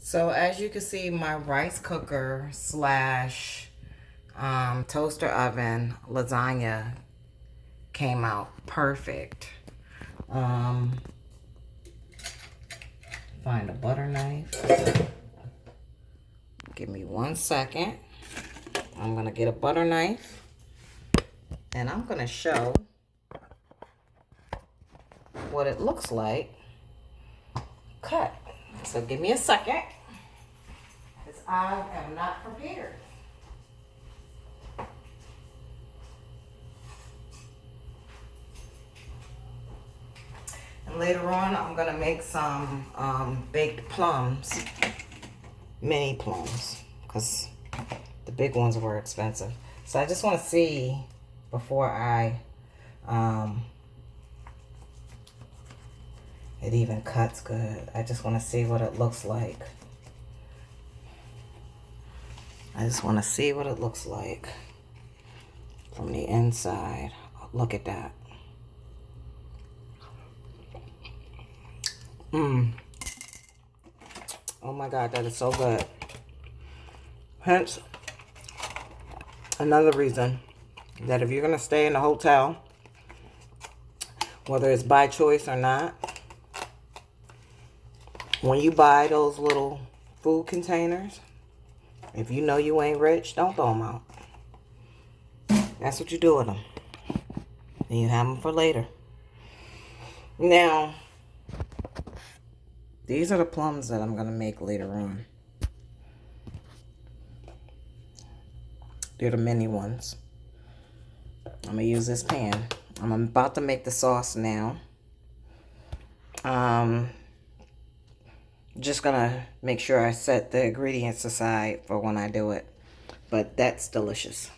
So as you can see, my rice cooker slash toaster oven lasagna came out perfect. Find a butter knife. Give me 1 second. I'm gonna get a butter knife and I'm gonna show what it looks like cut. So give me a second, because I am not prepared. And later on, I'm gonna make some baked plums, mini plums, because the big ones were expensive. So I just want to see before I it even cuts good. I just want to see what it looks like. I just want to see what it looks like from the inside. Look at that. Oh my God, that is so good. Hence, another reason that if you're going to stay in a hotel, whether it's by choice or not, when you buy those little food containers, if you know you ain't rich, don't throw them out. That's what you do with them. And you have them for later. Now, these are the plums that I'm going to make later on. They're the mini ones. I'm going to use this pan. I'm about to make the sauce now. Just going to make sure I set the ingredients aside for when I do it. But that's delicious.